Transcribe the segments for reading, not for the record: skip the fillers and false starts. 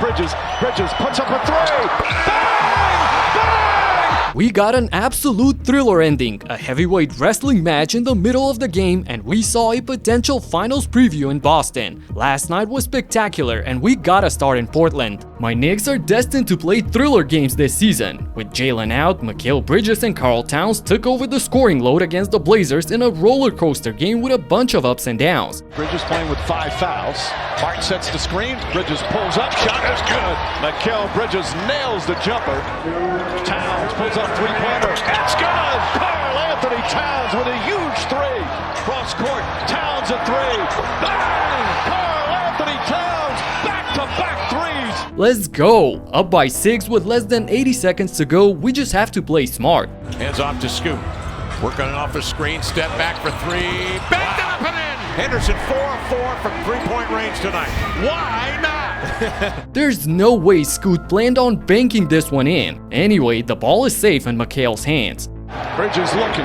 Bridges puts up a three. Bang! Bang! We got an absolute thriller ending, a heavyweight wrestling match in the middle of the game, and we saw a potential finals preview in Boston. Last night was spectacular and we got a start in Portland. My Knicks are destined to play thriller games this season. With Jalen out, Mikal Bridges and Karl took over the scoring load against the Blazers in a roller coaster game with a bunch of ups and downs. Bridges playing with 5 fouls. Hart sets the screen. Bridges pulls up. Shot is good. Mikal Bridges nails the jumper. Towns pulls up three-pointer. It's good. Karl Anthony Towns with a huge three. Cross court. Towns a three. Bang! Karl Anthony Towns back-to-back threes. Let's go! Up by 6 with less than 80 seconds to go, we just have to play smart. Hands off to Scoot. Working off a screen, step back for 3. Backed it up and in! Henderson 4-4 from three-point range tonight. Why not? There's no way Scoot planned on banking this one in. Anyway, the ball is safe in Mikal's hands. Bridges looking.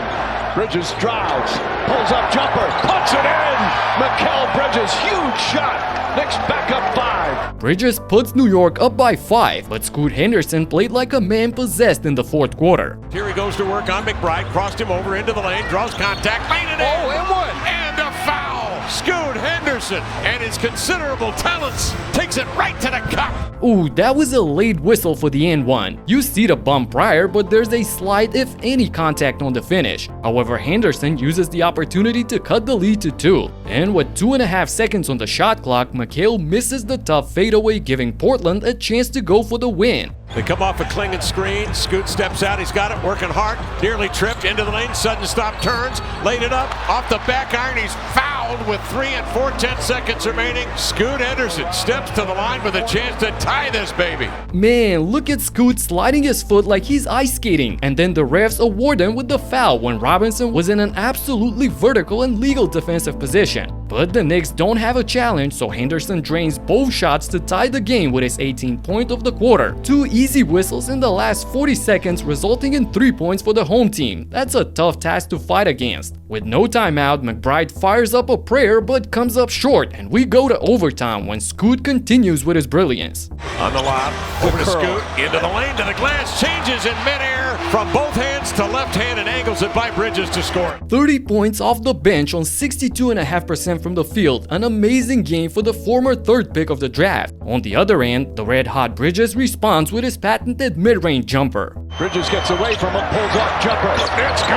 Bridges drives. Pulls up jumper. Puts it in. Mikal Bridges, huge shot. Knicks back up 5. Bridges puts New York up by 5, but Scoot Henderson played like a man possessed in the fourth quarter. Here he goes to work on McBride. Crossed him over into the lane. Draws contact. Laid it in. Oh, and one. And a foul. Scoot Henderson and his considerable talents takes it right to the cup. Ooh, that was a late whistle for the end one. You see the bump prior, but there's a slight if any contact on the finish. However, Henderson uses the opportunity to cut the lead to 2. And with 2.5 seconds on the shot clock, Mikal misses the tough fadeaway, giving Portland a chance to go for the win. They come off a clinging screen. Scoot steps out. He's got it. Working hard. Nearly tripped into the lane. Sudden stop. Turns. Laid it up. Off the back iron. He's fouled with 3 and 4/10 seconds remaining. Scoot Henderson steps to the line with a chance to tie this baby. Man, look at Scoot sliding his foot like he's ice skating. And then the refs award him with the foul when Robinson was in an absolutely vertical and legal defensive position. But the Knicks don't have a challenge, so Henderson drains both shots to tie the game with his 18th point of the quarter. 2 easy whistles in the last 40 seconds, resulting in 3 points for the home team. That's a tough task to fight against. With no timeout, McBride fires up a prayer but comes up short, and we go to overtime when Scoot continues with his brilliance. On the lob, over to Scoot, into the lane, to the glass, changes in midair from both hands to left hand and angles it by Bridges to score. 30 points off the bench on 62.5% from the field, an amazing game for the former 3rd pick of the draft. On the other end, the red-hot Bridges responds with his patented mid-range jumper. Bridges gets away from him, pulls up jumper. It's good.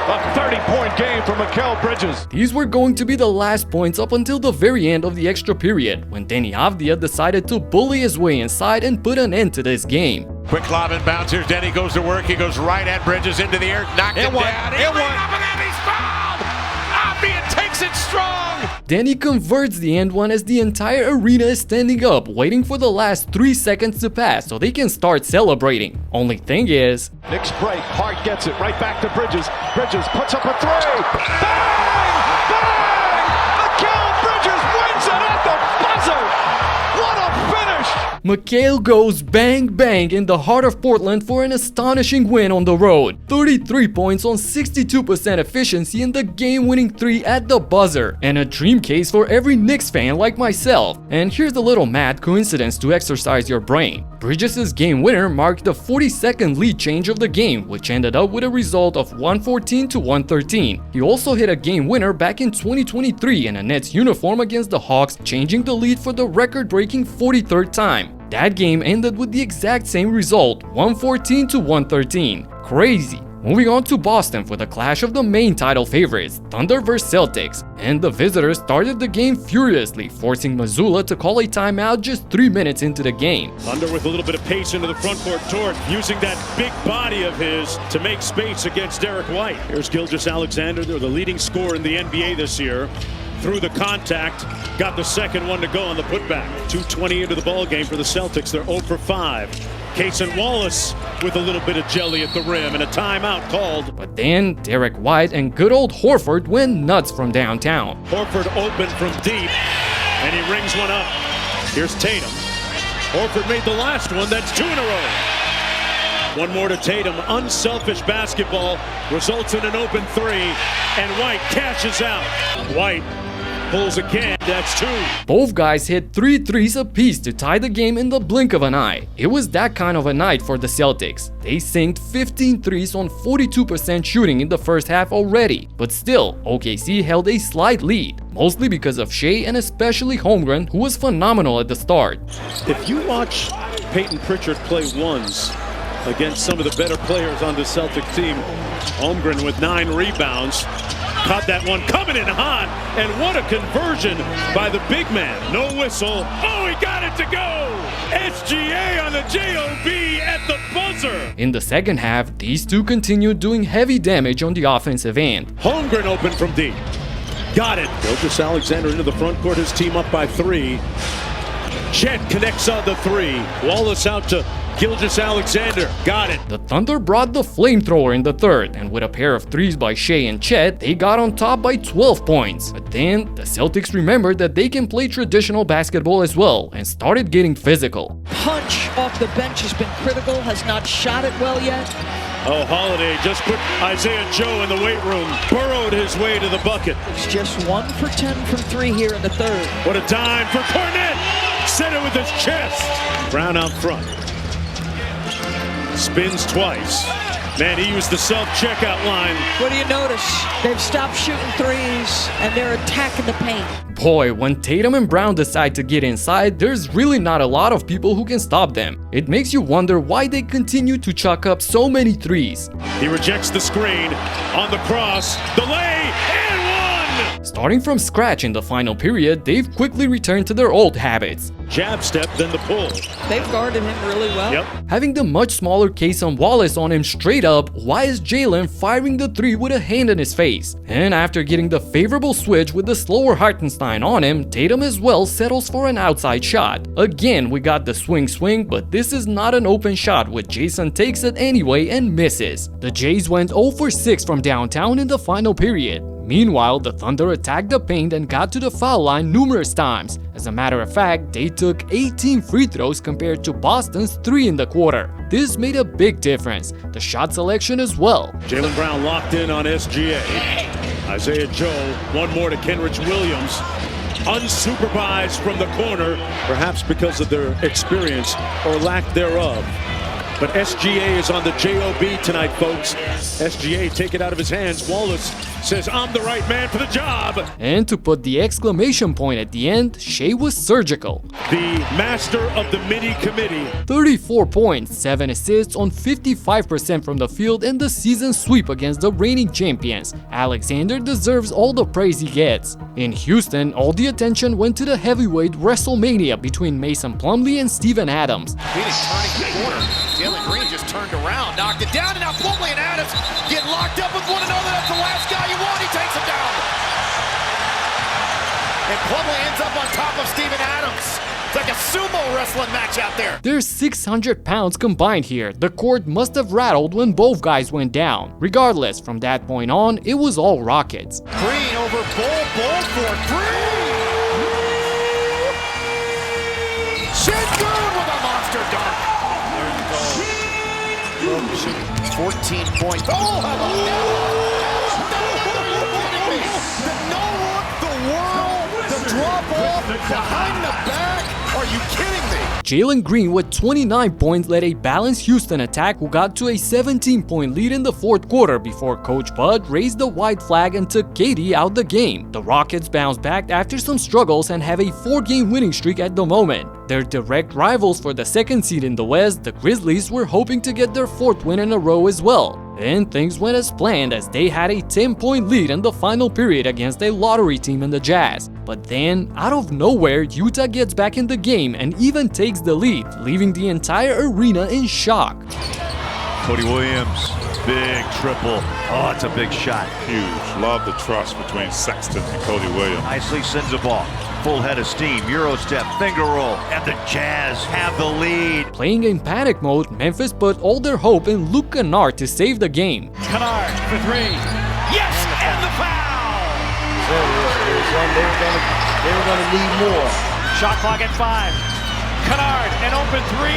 A 30-point game for Mikal Bridges. These were going to be the last points up until the very end of the extra period, when Denny Avdia decided to bully his way inside and put an end to this game. Quick lob inbounds. Here's Denny goes to work. He goes right at Bridges into the air. Knocked him down. He laid up and then he's fouled. Avdia takes it strong. Denny converts the end one as the entire arena is standing up, waiting for the last 3 seconds to pass so they can start celebrating. Only thing is, Knicks break. Hart gets it right back to Bridges. Bridges puts up a 3. Bang! Bang! Mikal Bridges wins it at the buzzer. What a finish! Mikal goes bang bang in the heart of Portland for an astonishing win on the road. 33 points on 62% efficiency in the game-winning 3 at the buzzer, and a dream case for every Knicks fan like myself. And here's a little mad coincidence to exercise your brain. Bridges' game winner marked the 42nd lead change of the game, which ended up with a result of 114 to 113. He also hit a game winner back in 2023 in a Nets uniform against the Hawks, changing the lead for the record-breaking 43rd time. That game ended with the exact same result, 114 to 113. Crazy. Moving on to Boston for the clash of the main title favorites, Thunder vs Celtics, and the visitors started the game furiously, forcing Mazzulla to call a timeout just 3 minutes into the game. Thunder with a little bit of pace into the front court. Tort using that big body of his to make space against Derek White. Here's Gilgeous-Alexander, they're the leading scorer in the NBA this year. Through the contact, got the second one to go on the putback. 2:20 into the ball game for the Celtics. They're 0 for 5. Case and Wallace with a little bit of jelly at the rim and a timeout called. But then Derek White and good old Horford went nuts from downtown. Horford open from deep, and he rings one up. Here's Tatum. Horford made the last one. That's 2 in a row. One more to Tatum. Unselfish basketball results in an open 3, and White cashes out. White pulls again. That's 2. Both guys hit 3 threes apiece to tie the game in the blink of an eye. It was that kind of a night for the Celtics. They sinked 15 threes on 42% shooting in the first half already. But still, OKC held a slight lead, mostly because of Shea and especially Holmgren, who was phenomenal at the start. If you watch Peyton Pritchard play ones against some of the better players on the Celtic team, Holmgren with 9 rebounds, caught that one coming in hot, and what a conversion by the big man. No whistle. Oh, he got it to go! SGA on the JOB at the buzzer! In the second half, these two continued doing heavy damage on the offensive end. Holmgren open from deep. Got it. Gilgeous-Alexander into the front court, his team up by 3. Chet connects on the 3. Wallace out to Gilgeous-Alexander. Got it. The Thunder brought the flamethrower in the third, and with a pair of threes by Shea and Chet, they got on top by 12 points. But then, the Celtics remembered that they can play traditional basketball as well, and started getting physical. Punch off the bench has been critical, has not shot it well yet. Oh, Holiday just put Isaiah Joe in the weight room, burrowed his way to the bucket. It's just 1 for 10 from 3 here in the third. What a dime for Cornette! Set it with his chest. Brown out front. Spins twice. Man, he used the self-checkout line. What do you notice? They've stopped shooting threes, and they're attacking the paint. Boy, when Tatum and Brown decide to get inside, there's really not a lot of people who can stop them. It makes you wonder why they continue to chuck up so many threes. He rejects the screen. On the cross. The lay. And 1! Starting from scratch in the final period, they've quickly returned to their old habits. Jab step, then the pull. They've guarded him really well. Yep. Having the much smaller case on Wallace on him straight up, why is Jalen firing the 3 with a hand in his face? And after getting the favorable switch with the slower Hartenstein on him, Tatum as well settles for an outside shot. Again, we got the swing, but this is not an open shot, with Jason takes it anyway and misses. The Jays went 0 for 6 from downtown in the final period. Meanwhile, the Thunder attacked the paint and got to the foul line numerous times. As a matter of fact, they took 18 free throws compared to Boston's 3 in the quarter. This made a big difference. The shot selection as well. Jalen Brown locked in on SGA. Isaiah Joe, one more to Kenrich Williams. Unsupervised from the corner, perhaps because of their experience or lack thereof. But SGA is on the JOB tonight, folks. SGA take it out of his hands. Wallace says, I'm the right man for the job. And to put the exclamation point at the end, Shea was surgical. The master of the mini committee. 34 points, 7 assists on 55% from the field, and the season sweep against the reigning champions. Alexander deserves all the praise he gets. In Houston, all the attention went to the heavyweight WrestleMania between Mason Plumlee and Steven Adams. Phoenix turning the corner. Jalen Green just turned around, knocked it down, and now Plumlee and Adams get locked up with one another. That's the last guy you want. He takes him down. And Plumlee ends up on top of Steven Adams. It's like a sumo wrestling match out there. There's 600 pounds combined here. The court must have rattled when both guys went down. Regardless, from that point on, it was all Rockets. Green over Bull for 3. Sengun with a monster dunk. 14 points. Oh, how about that? The no look, the whirl, the drop off, behind the back. Are you kidding me? Jalen Green with 29 points led a balanced Houston attack who got to a 17-point lead in the fourth quarter before Coach Bud raised the white flag and took KD out the game. The Rockets bounced back after some struggles and have a 4-game winning streak at the moment. Their direct rivals for the second seed in the West, the Grizzlies, were hoping to get their 4th win in a row as well. Then things went as planned as they had a 10-point lead in the final period against a lottery team in the Jazz. But then, out of nowhere, Utah gets back in the game and even takes the lead, leaving the entire arena in shock. Cody Williams, big triple. Oh, it's a big shot. Huge. Love the trust between Sexton and Cody Williams. Nicely sends the ball. Full head of steam, Euro step, finger roll, and the Jazz have the lead. Playing in panic mode, Memphis put all their hope in Luke Kennard to save the game. Kennard for 3. Yes, and the foul! They were gonna need more. Shot clock at 5. Kennard, an open 3.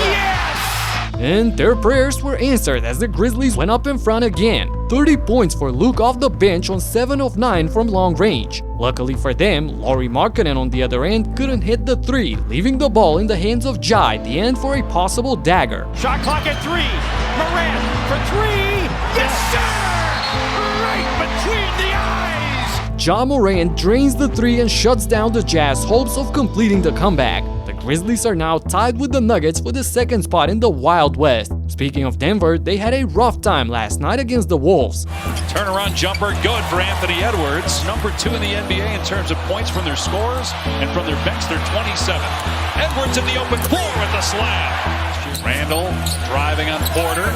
Yes! And their prayers were answered as the Grizzlies went up in front again. 30 points for Luke off the bench on 7 of 9 from long range. Luckily for them, Lauri Markkanen on the other end couldn't hit the 3, leaving the ball in the hands of Ja at the end for a possible dagger. Shot clock at 3. Morant for 3. Yes, sir! Right between the eyes! Ja Morant drains the 3 and shuts down the Jazz hopes of completing the comeback. The Grizzlies are now tied with the Nuggets for the second spot in the Wild West. Speaking of Denver, they had a rough time last night against the Wolves. Turnaround jumper, good for Anthony Edwards. Number 2 in the NBA in terms of points from their scorers, and from their bench, they're 27th. Edwards in the open floor with the slam. Randle driving on Porter,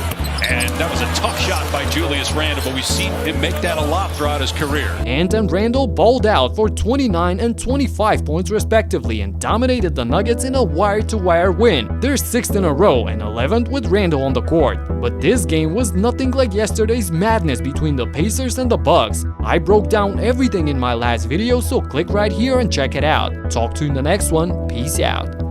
and that was a tough shot by Julius Randle, but we've seen him make that a lot throughout his career. Ant and Randle balled out for 29 and 25 points respectively and dominated the Nuggets in a wire-to-wire win. They're 6th in a row and 11th with Randle on the court. But this game was nothing like yesterday's madness between the Pacers and the Bucks. I broke down everything in my last video, so click right here and check it out. Talk to you in the next one. Peace out.